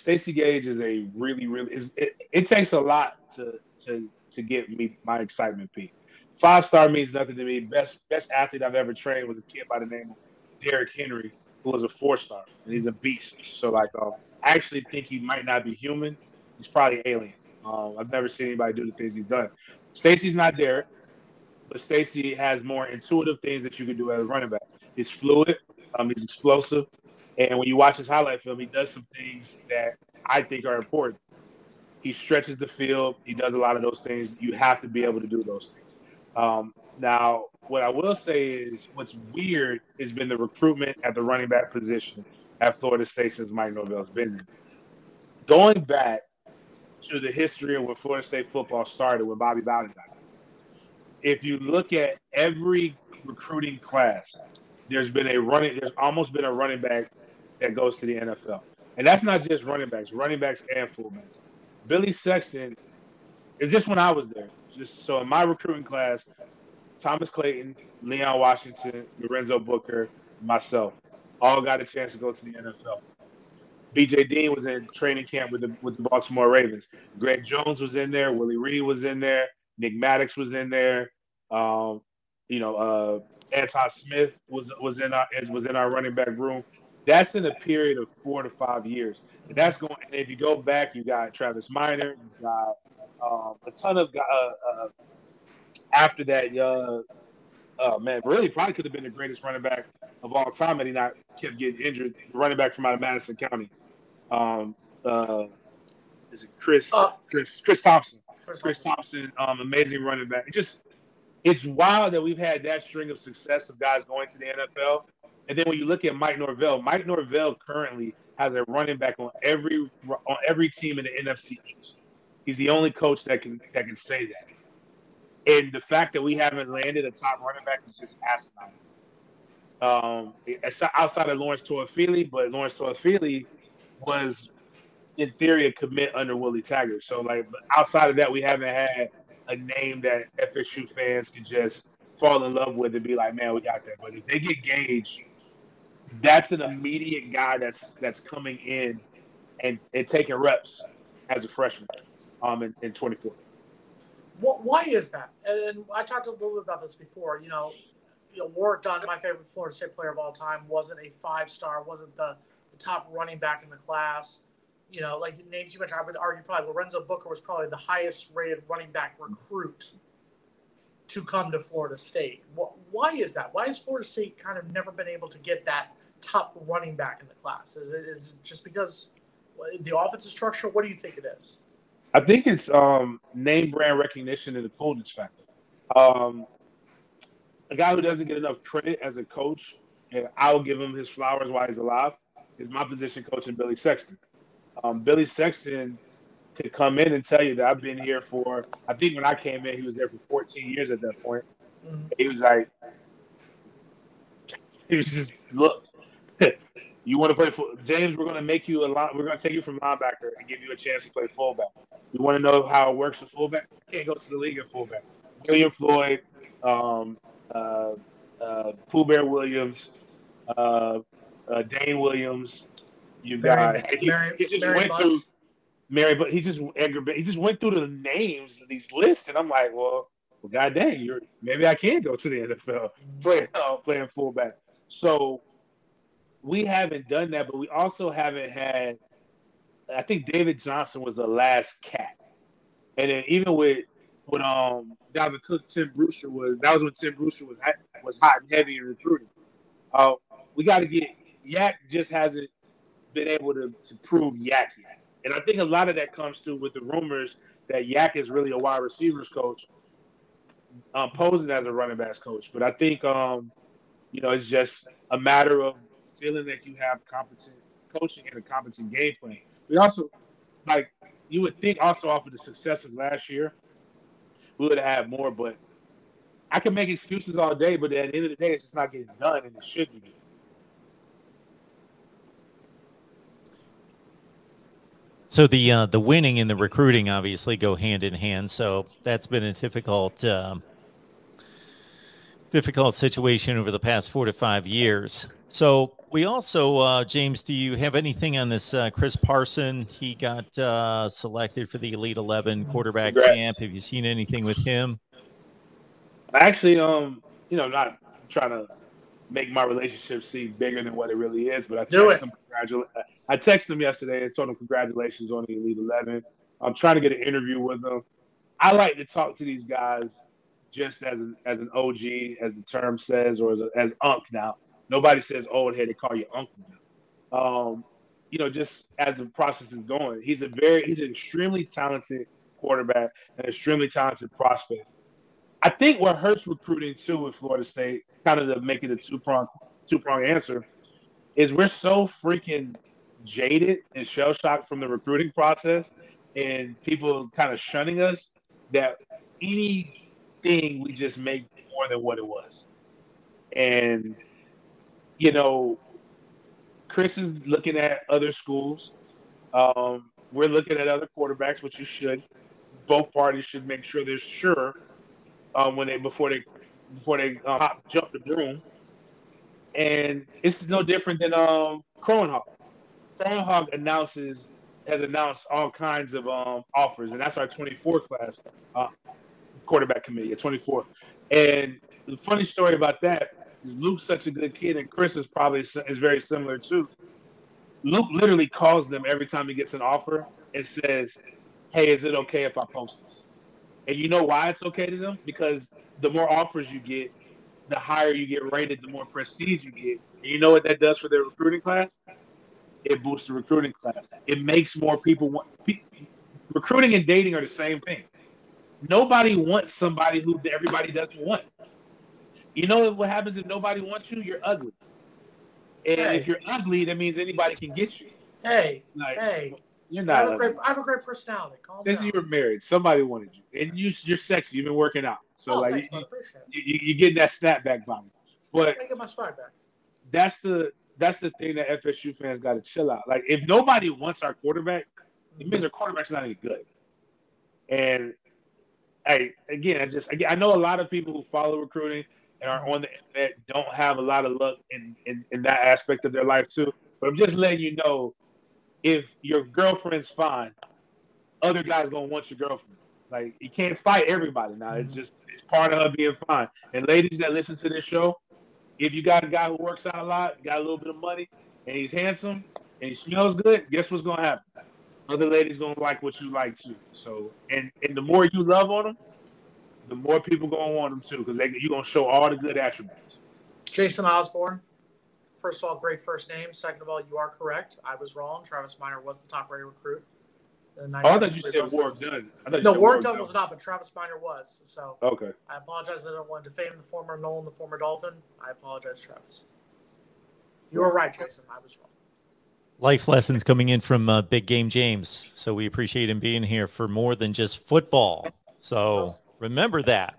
Stacy Gage is a really it takes a lot to get me my excitement peak. 5-star means nothing to me. Best athlete I've ever trained was a kid by the name of Derrick Henry, who was a 4-star, and he's a beast. So like, I actually think he might not be human. He's probably alien. I've never seen anybody do the things he's done. Stacy's not Derrick, but Stacy has more intuitive things that you can do as a running back. He's fluid. He's explosive. And when you watch his highlight film, he does some things that I think are important. He stretches the field. He does a lot of those things. You have to be able to do those things. Now, what I will say is what's weird has been the recruitment at the running back position at Florida State since Mike Norvell's been there. Going back to the history of when Florida State football started when Bobby Bowden got there, if you look at every recruiting class, there's almost been a running back that goes to the NFL. And that's not just running backs and fullbacks. Billy Sexton, it's just when I was there. So in my recruiting class, Thomas Clayton, Leon Washington, Lorenzo Booker, myself, all got a chance to go to the NFL. B.J. Dean was in training camp with the Baltimore Ravens. Greg Jones was in there. Willie Reed was in there. Nick Maddox was in there. Anton Smith was in our running back room. That's in a period of 4 to 5 years. And that's going. And if you go back, you got Travis Minor. You got a ton of after that. Really probably could have been the greatest running back of all time had he not kept getting injured. Running back from out of Madison County. Is it Chris Thompson? Chris Thompson, amazing running back. It's wild that we've had that string of success of guys going to the NFL. And then when you look at Mike Norvell currently has a running back on every team in the NFC East. He's the only coach that can say that. And the fact that we haven't landed a top running back is just asinine. Outside of Lawrence Toafili, but Lawrence Toafili was, in theory, a commit under Willie Taggart. So, but outside of that, we haven't had a name that FSU fans can just fall in love with and be like, man, we got that. But if they get Gage, that's an immediate guy that's coming in and taking reps as a freshman in 24. Why is that? And I talked a little bit about this before. Warwick Dunn, my favorite Florida State player of all time, wasn't a 5-star, wasn't the top running back in the class. Like the names you mentioned, I would argue probably Lorenzo Booker was probably the highest rated running back recruit to come to Florida State. Why is that? Why has Florida State kind of never been able to get that top running back in the class? Is it just because the offensive structure? What do you think it is? I think it's name brand recognition and the coolness factor. A guy who doesn't get enough credit as a coach, and I'll give him his flowers while he's alive, is my position coach and Billy Sexton. Billy Sexton could come in and tell you that I've been here for, I think when I came in, he was there for 14 years at that point. Mm-hmm. He was just, look, you want to play James, we're going to take you from linebacker and give you a chance to play fullback. You want to know how it works with fullback? You can't go to the league at fullback. William Floyd, Pooh Bear Williams, Dane Williams. You got he just went through Mary, but he just went through the names of these lists, and I'm like, well, god dang, maybe I can go to the NFL playing fullback. So we haven't done that, but we also haven't had. I think David Johnson was the last cat, and then even with Dalvin Cook, Tim Brewster was when Tim Brewster was hot and heavy in recruiting. We got to get Yak just hasn't been able to prove Yak yet, and I think a lot of that comes through with the rumors that Yak is really a wide receivers coach, posing as a running backs coach. But I think it's just a matter of feeling that you have competent coaching and a competent game plan. We also, you would think also off of the success of last year, we would have had more, but I can make excuses all day, but at the end of the day, it's just not getting done, and it should be. So the winning and the recruiting obviously go hand in hand. So that's been a difficult situation over the past 4 to 5 years. So We also, James, do you have anything on this Chris Parson? He got selected for the Elite 11 quarterback camp. Have you seen anything with him? Actually, not trying to make my relationship seem bigger than what it really is, but I texted him yesterday and told him congratulations on the Elite 11. I'm trying to get an interview with him. I like to talk to these guys just as an OG, as the term says, or as Unc now. Nobody says old head; they call you uncle now. Just as the process is going, he's an extremely talented quarterback, an extremely talented prospect. I think what hurts recruiting too with Florida State, kind of to make it a two-prong answer, is we're so freaking jaded and shell-shocked from the recruiting process and people kind of shunning us that anything we just make more than what it was. And Chris is looking at other schools. We're looking at other quarterbacks, which you should. Both parties should make sure they're sure before they jump the broom. And it's no different than Crownhawk. Crownhawk has announced all kinds of offers, and that's our 24 class quarterback committee at 24. And the funny story about that is Luke's such a good kid, and Chris is very similar too. Luke literally calls them every time he gets an offer and says, "Hey, is it okay if I post this?" And you know why it's okay to them? Because the more offers you get, the higher you get rated, the more prestige you get. And you know what that does for their recruiting class? It boosts the recruiting class. It makes more people want. Recruiting and dating are the same thing. Nobody wants somebody who everybody doesn't want. You know what happens if nobody wants you? You're ugly. And if you're ugly, that means anybody can get you. You're not. I have a great personality. Since you were married, somebody wanted you, and you're sexy. You've been working out, so thanks, you're getting that snapback body. But I get my swag back. That's the thing that FSU fans got to chill out. Like, if nobody wants our quarterback, it means our quarterback's not any good. And I know a lot of people who follow recruiting and are on the internet don't have a lot of luck in that aspect of their life too. But I'm just letting you know, if your girlfriend's fine, other guys gonna want your girlfriend. Like, you can't fight everybody now. It's part of her being fine. And ladies that listen to this show, if you got a guy who works out a lot, got a little bit of money, and he's handsome and he smells good, guess what's gonna happen? Other ladies gonna like what you like too. So, and the more you love on them, the more people gonna want them too, because you're gonna show all the good attributes. Jason Osborne. First of all, great first name. Second of all, you are correct. I was wrong. Travis Minor was the top-rated recruit. I thought you said Warwick Dunn. No, Warwick Dunn was not, but Travis Minor was. So okay. I apologize. I don't want to defame the former Nolan, the former Dolphin. I apologize, Travis. You were right, Jason. I was wrong. Life lessons coming in from Big Game James. So we appreciate him being here for more than just football. So remember that.